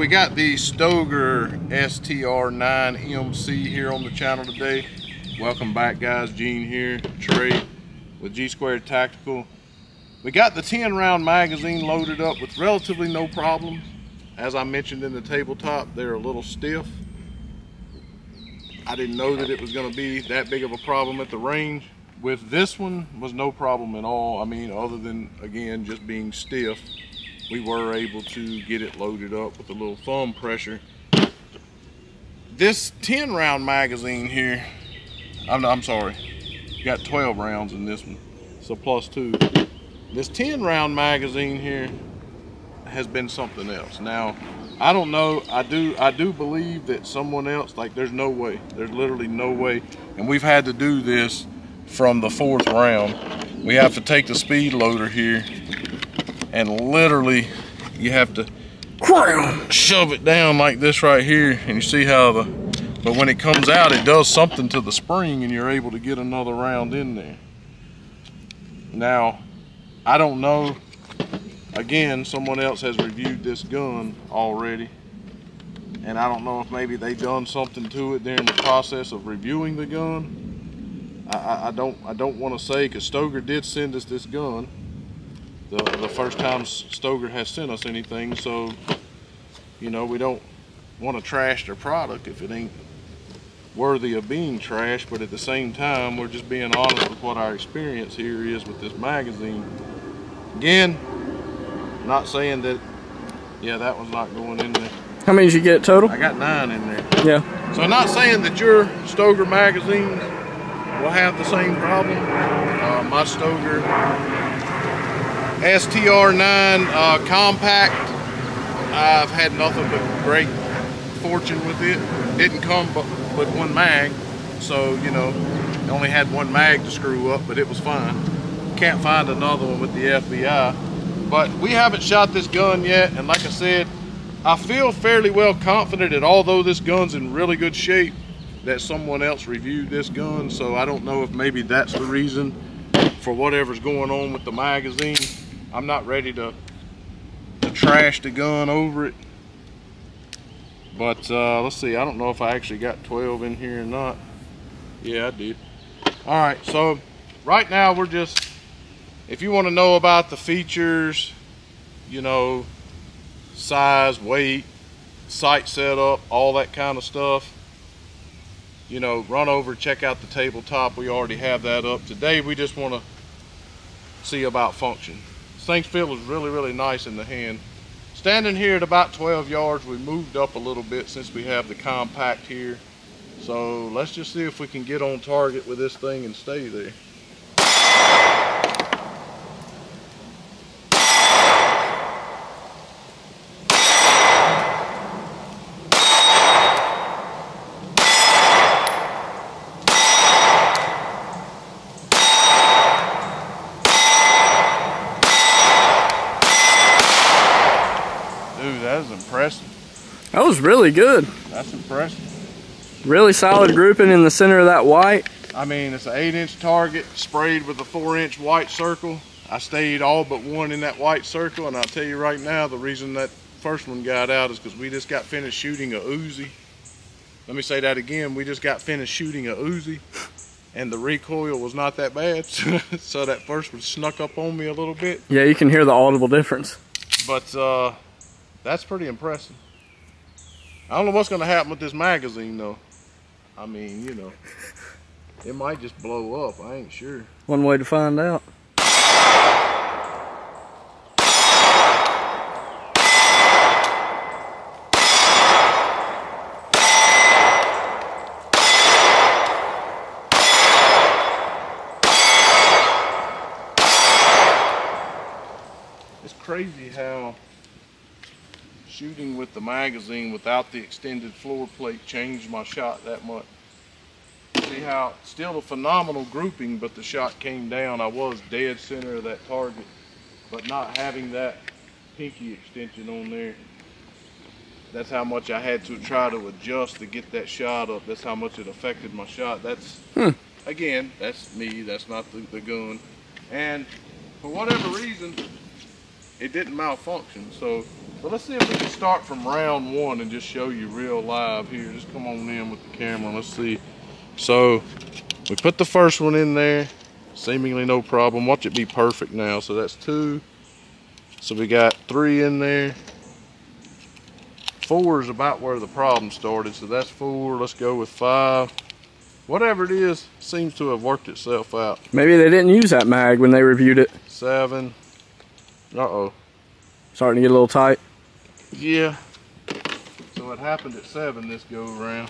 we got the Stoeger STR-9 MC here on the channel today. Welcome back, guys. Gene here, Trey with G48 Tactical. We got the 10-round magazine loaded up with relatively no problems. As I mentioned in the tabletop, they're a little stiff. I didn't know that it was going to be that big of a problem at the range. With this one, was no problem at all. I mean, other than, again, just being stiff, we were able to get it loaded up with a little thumb pressure. This 10-round magazine here, I'm sorry, got 12 rounds in this one, so +2. This 10-round magazine here has been something else. Now, I don't know, I do believe that someone else, like, there's no way, there's literally no way, and we've had to do this from the 4th round. We have to take the speed loader here and literally you have to shove it down like this right here, and you see how but when it comes out, it does something to the spring and you're able to get another round in there. Now, I don't know, again, someone else has reviewed this gun already, and I don't know if maybe they've done something to it during the process of reviewing the gun. I don't want to say, because Stoeger did send us this gun the first time Stoeger has sent us anything, so you know, we don't want to trash their product if it ain't worthy of being trashed, but at the same time, we're just being honest with what our experience here is with this magazine. Again, not saying that, yeah, that one's not going in there. How many did you get total? I got 9 in there. Yeah. So I'm not saying that your Stoeger magazines will have the same problem. My Stoeger STR-9 compact, I've had nothing but great fortune with it. Didn't come but one mag, so you know, only had one mag to screw up, but it was fine. Can't find another one with the FBI. But we haven't shot this gun yet, and like I said, I feel fairly well confident that although this gun's in really good shape, that someone else reviewed this gun, so I don't know if maybe that's the reason for whatever's going on with the magazine. I'm not ready to trash the gun over it, but let's see, I don't know if I actually got 12 in here or not. Yeah, I did. All right, so right now we're just, if you want to know about the features, you know, size, weight, sight setup, all that kind of stuff, you know, run over, check out the tabletop. We already have that up. Today we just want to see about function. This thing feels really, really nice in the hand. Standing here at about 12 yards, we moved up a little bit since we have the compact here. So let's just see if we can get on target with this thing and stay there. That was impressive. That was really good. That's impressive. Really solid grouping in the center of that white. I mean, it's an 8-inch target sprayed with a 4-inch white circle. I stayed all but one in that white circle, and I'll tell you right now, the reason that first one got out is because we just got finished shooting a Uzi. Let me say that again. We just got finished shooting a Uzi, and the recoil was not that bad. So that first one snuck up on me a little bit. Yeah, you can hear the audible difference. But that's pretty impressive. I don't know what's going to happen with this magazine, though. I mean, you know, it might just blow up. I ain't sure. One way to find out. It's crazy how shooting with the magazine without the extended floor plate changed my shot that much. See how, still a phenomenal grouping, but the shot came down. I was dead center of that target, but not having that pinky extension on there, that's how much I had to try to adjust to get that shot up. That's how much it affected my shot. That's, again, that's me, that's not the gun. And for whatever reason, it didn't malfunction. So But let's see if we can start from round one and just show you real live here. Just come on in with the camera. Let's see. So we put the first one in there, seemingly no problem. Watch it be perfect now. So that's 2. So we got 3 in there. 4 is about where the problem started. So that's 4. Let's go with 5. Whatever it is, seems to have worked itself out. Maybe they didn't use that mag when they reviewed it. 7. Uh-oh. Starting to get a little tight. Yeah. So it happened at 7 this go around.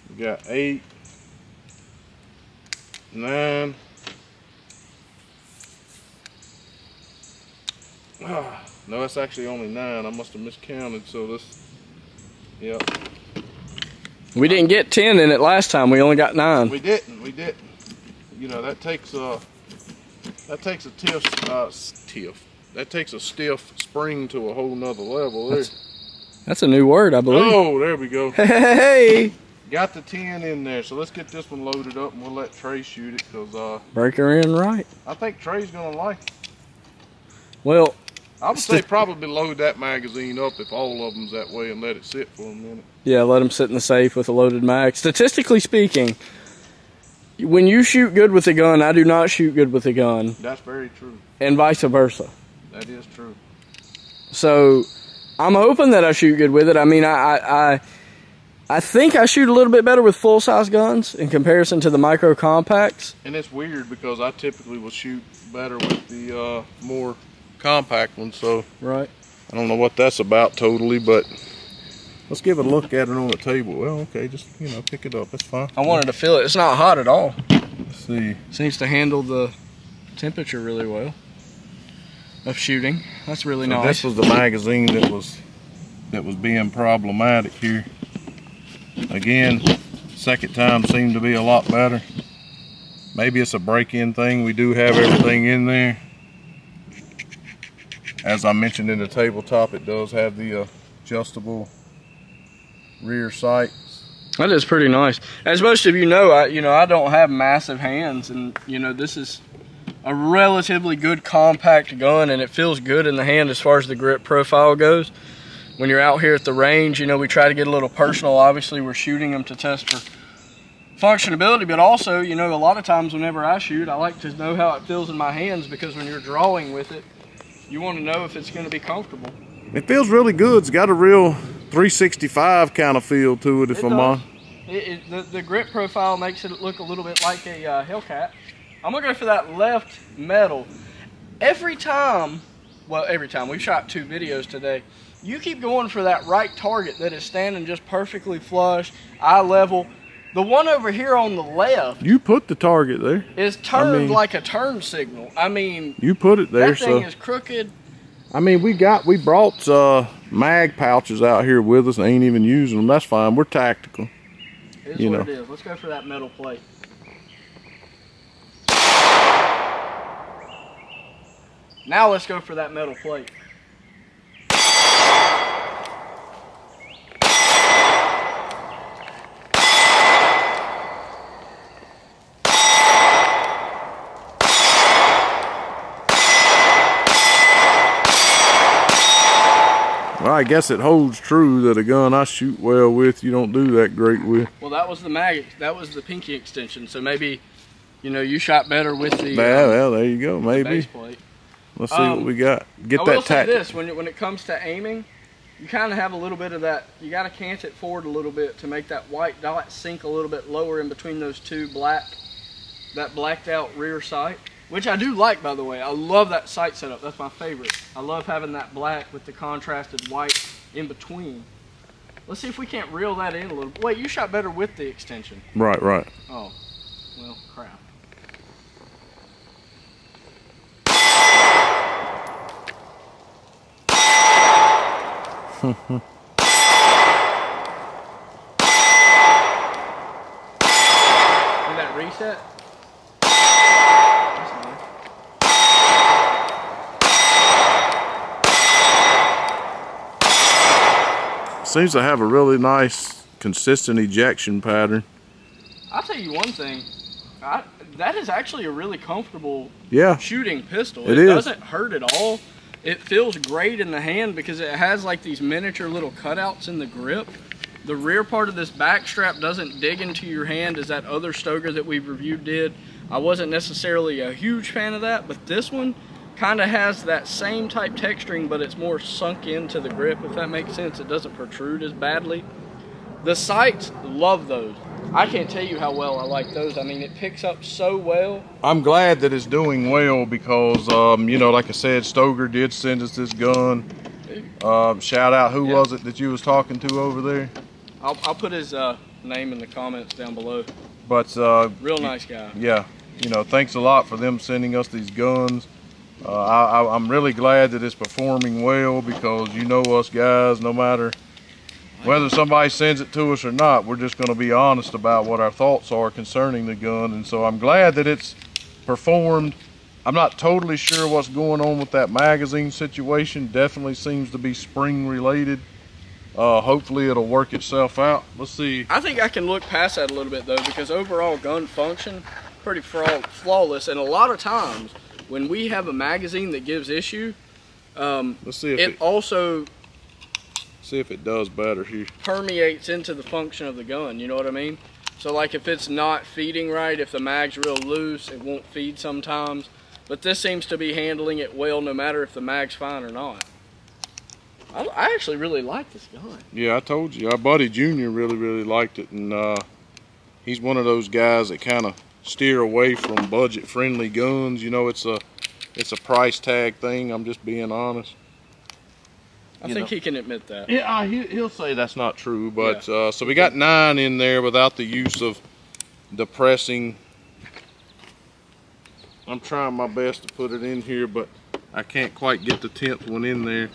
We got 8, 9. No, that's actually only 9. I must have miscounted. So this, yep. We didn't get 10 in it last time. We only got 9. We didn't. You know, that takes a stiff spring to a whole nother level there. That's a new word, I believe. Oh, there we go. Hey! Got the 10 in there, so let's get this one loaded up and we'll let Trey shoot it, because break her in right. I think Trey's gonna like it. Well, I would say probably load that magazine up if all of them's that way and let it sit for a minute. Yeah, let them sit in the safe with a loaded mag. Statistically speaking, when you shoot good with a gun, I do not shoot good with a gun. That's very true. And vice versa. That is true. So, I'm hoping that I shoot good with it. I mean, I think I shoot a little bit better with full-size guns in comparison to the micro compacts. And it's weird because I typically will shoot better with the more compact ones. So right. I don't know what that's about totally, but let's give a look at it on the table. Well, okay, just, you know, pick it up. That's fine. I wanted to feel it. It's not hot at all. Let's see. Seems to handle the temperature really well of shooting. That's really nice. This was the magazine that was being problematic here. Again, second time seemed to be a lot better. Maybe it's a break-in thing. We do have everything in there. As I mentioned in the tabletop, it does have the adjustable rear sights. That is pretty nice. As most of you know, I don't have massive hands, and this is a relatively good compact gun, and it feels good in the hand as far as the grip profile goes. When you're out here at the range, we try to get a little personal. Obviously, we're shooting them to test for functionability, but also, a lot of times whenever I shoot, I like to know how it feels in my hands, because when you're drawing with it, you want to know if it's going to be comfortable. It feels really good. It's got a real 365 kind of feel to it, if I'm honest. The grip profile makes it look a little bit like a Hellcat. I'm going to go for that left metal. Every time, we've shot 2 videos today, you keep going for that right target that is standing just perfectly flush, eye level. The one over here on the left, you put the target there, is turned like a turn signal. I mean, you put it there. That thing is crooked. I mean, we brought mag pouches out here with us and ain't even using them. That's fine. We're tactical. It is what it is. Let's go for that metal plate. Now let's go for that metal plate. Well, I guess it holds true that a gun I shoot well with, you don't do that great with. Well, that was the mag. That was the pinky extension. So maybe, you shot better with the. Well, there you go. Maybe. Base plate. Let's see what we got. I will say this: when it comes to aiming, you kind of have a little bit of that. You got to cant it forward a little bit to make that white dot sink a little bit lower in between those two that blacked out rear sight. Which I do like, by the way. I love that sight setup. That's my favorite. I love having that black with the contrasted white in between. Let's see if we can't reel that in a little. Wait, you shot better with the extension. Right. Oh, well, crap. Did that reset? Seems to have a really nice, consistent ejection pattern. I'll tell you one thing. That is actually a really comfortable Yeah, shooting pistol. it It is. doesn't hurt at all. It feels great in the hand because it has like these miniature little cutouts in the grip. The rear part of this back strap doesn't dig into your hand as that other Stoeger that we've reviewed did. I wasn't necessarily a huge fan of that, but this one kind of has that same type texturing, but it's more sunk into the grip, if that makes sense. It doesn't protrude as badly. The sights, love those. I can't tell you how well I like those. I mean, it picks up so well. I'm glad that it's doing well because, you know, like I said, Stoeger did send us this gun. Shout out, who was it that you was talking to over there? I'll put his name in the comments down below. But real nice guy. Yeah, you know, thanks a lot for them sending us these guns. I'm really glad that it's performing well because you know us guys, no matter whether somebody sends it to us or not, we're just going to be honest about what our thoughts are concerning the gun. And so I'm glad that it's performed. I'm not totally sure what's going on with that magazine situation. Definitely seems to be spring related. Hopefully it'll work itself out. Let's see. I think I can look past that a little bit though, because overall gun function pretty flawless. And a lot of times when we have a magazine that gives issue, let's see if it also see if it does better here. Permeates into the function of the gun, you know what I mean? So like if it's not feeding right, if the mag's real loose, it won't feed sometimes. But this seems to be handling it well no matter if the mag's fine or not. I actually really like this gun. Yeah, I told you. Our buddy Junior really liked it. And he's one of those guys that kind of steer away from budget-friendly guns. You know, it's a price tag thing. I'm just being honest. I think he can admit that. Yeah, he'll say that's not true, but so we got 9 in there without the use of depressing. I'm trying my best to put it in here, but I can't quite get the 10th one in there.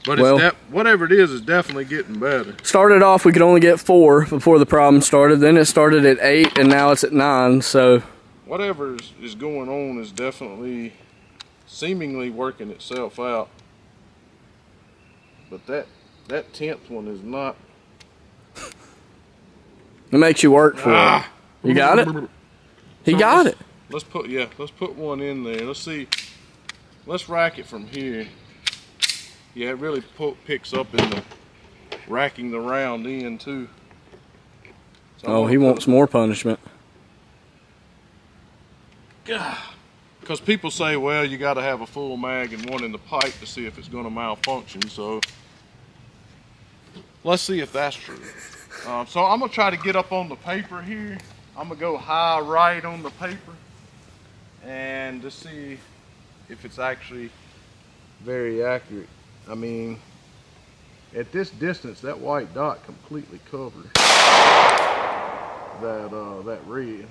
But it's whatever it is definitely getting better. Started off, we could only get 4 before the problem started. Then it started at 8, and now it's at 9. So whatever is going on is definitely seemingly working itself out. But that 10th one is not. It makes you work for it. You got it? He got it. Let's put one in there. Let's see. Let's rack it from here. Yeah, it really picks up in the racking the round in too. So he wants more punishment. Because people say, well, you got to have a full mag and one in the pipe to see if it's going to malfunction. So let's see if that's true. So I'm going to try to get up on the paper here. I'm going to go high right on the paper and to see if it's actually very accurate. I mean, at this distance, that white dot completely covers that red.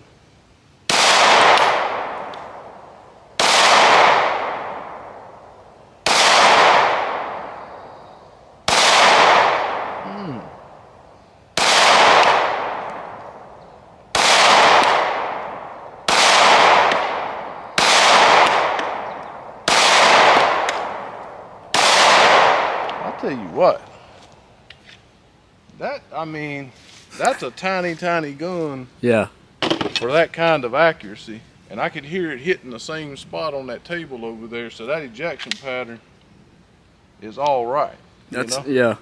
Tell you what, that's a tiny gun. Yeah. For that kind of accuracy, and I could hear it hitting the same spot on that table over there. So that ejection pattern is all right. Yeah.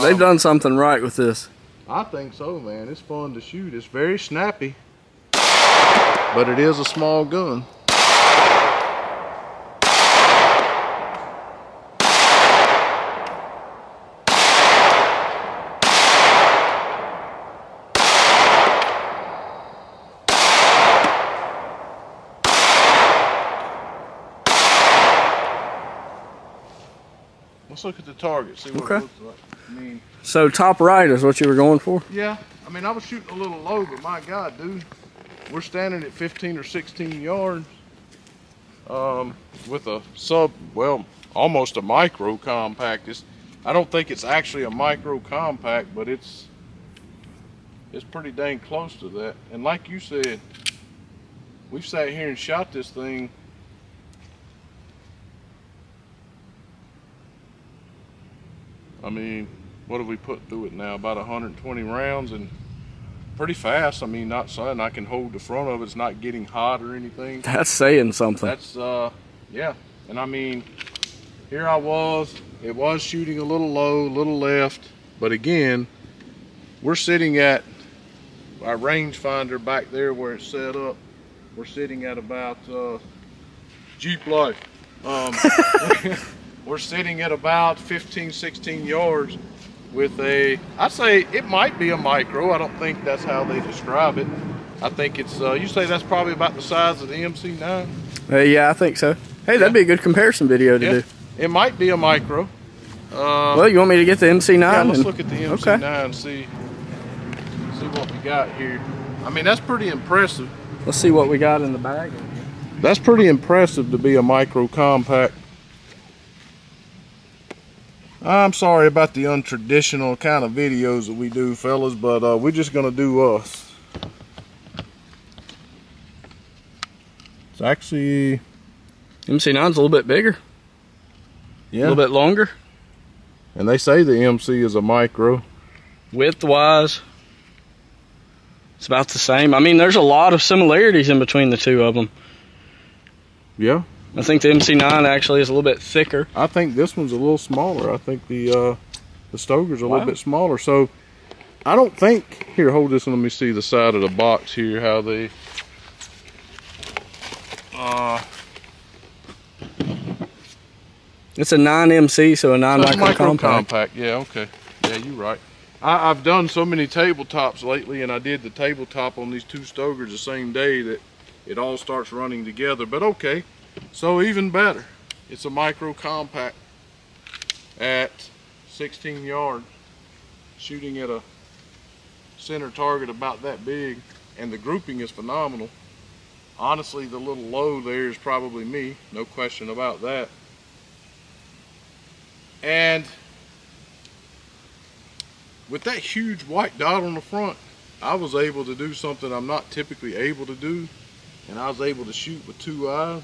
They've done something right with this. I think so, man. It's fun to shoot. It's very snappy, but it is a small gun. Let's look at the target, see what it looks like. So top right is what you were going for? Yeah, I was shooting a little low, but my God, dude, we're standing at 15 or 16 yards with a almost a micro compact. I don't think it's actually a micro compact, but it's pretty dang close to that. And like you said, we've sat here and shot this thing. What have we put through it now? About 120 rounds, and pretty fast. I mean, not something I can hold the front of it. It's not getting hot or anything. That's saying something. That's, yeah. And I mean, here I was. It was shooting a little low, a little left. But again, we're sitting at our rangefinder back there where it's set up. We're sitting at about, Jeep Life. We're sitting at about 15, 16 yards with a, I'd say it might be a micro. I don't think that's how they describe it. I think it's, you say that's probably about the size of the MC9? Yeah, I think so. Hey, that'd be a good comparison video to do. It might be a micro. Well, you want me to get the MC9? Yeah, let's look at the MC9 and see what we got here. I mean, that's pretty impressive. Let's see what we got in the bag. That's pretty impressive to be a micro compact. I'm sorry about the untraditional kind of videos that we do, fellas, but we're just gonna do us. It's actually MC9's a little bit bigger. Yeah. A little bit longer. And they say the MC is a micro. Width-wise, it's about the same. I mean, there's a lot of similarities in between the two of them. Yeah. I think the MC9 actually is a little bit thicker. I think this one's a little smaller. I think the Stoeger's a little bit smaller. So I don't think, here, hold this and let me see the side of the box here, how they, it's a 9 MC, so a 9 micro compact. Yeah, okay. Yeah, you're right. I've done so many tabletops lately, and I did the tabletop on these two Stoegers the same day that it all starts running together. But okay, so even better. It's a micro compact at 16 yards, shooting at a center target about that big, and the grouping is phenomenal. Honestly, the little low there is probably me, no question about that. And with that huge white dot on the front, I was able to do something I'm not typically able to do, and I was able to shoot with two eyes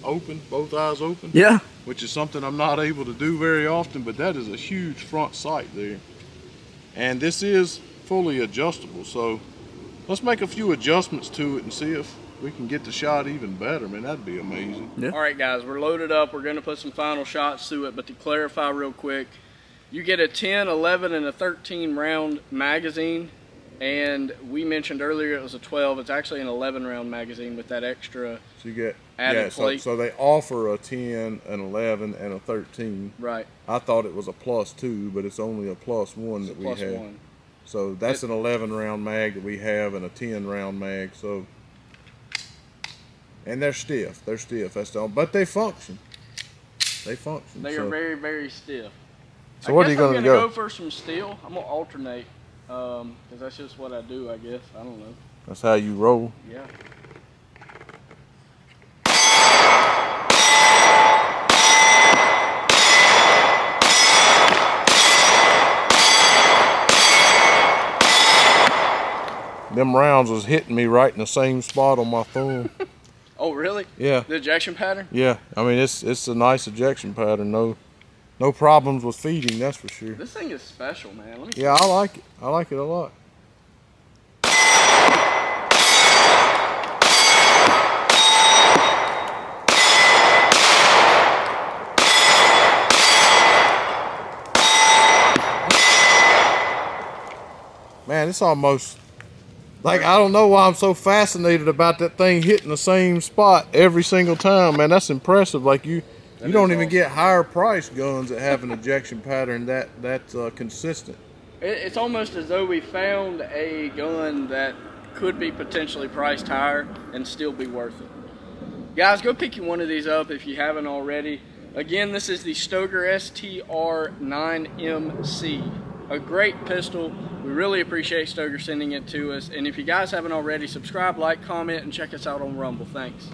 open, both eyes open. Yeah. Which is something I'm not able to do very often, but that is a huge front sight there. And this is fully adjustable, so let's make a few adjustments to it and see if we can get the shot even better. Man, that'd be amazing. Yeah. All right, guys, we're loaded up. We're going to put some final shots to it, but to clarify real quick, you get a 10, 11, and a 13 round magazine, and we mentioned earlier it was a 12. It's actually an 11 round magazine with that extra so you get added plate. So they offer a 10, an 11, and a 13. Right. I thought it was a +2, but it's only a +1 that we have. +1. So that's an 11 round mag that we have and a 10 round mag. So, and they're stiff. They're stiff. That's the, but they function. They function. They are very, very stiff. So what are you going to go? I'm going to go for some steel. I'm going to alternate because that's just what I do, I guess. I don't know. That's how you roll. Yeah. Them rounds was hitting me right in the same spot on my thumb. Oh, really? Yeah. The ejection pattern? Yeah. I mean, it's a nice ejection pattern. No problems with feeding, that's for sure. This thing is special, man. Let me yeah, I like it. I like it a lot. Man, it's almost like, I don't know why I'm so fascinated about that thing hitting the same spot every single time, man. That's impressive. Like you don't even get higher priced guns that have an ejection pattern that's consistent. It's almost as though we found a gun that could be potentially priced higher and still be worth it. Guys, go pick you one of these up if you haven't already. Again, this is the Stoeger STR-9 MC. A great pistol. We really appreciate Stoeger sending it to us. And if you guys haven't already, subscribe, like, comment, and check us out on Rumble. Thanks.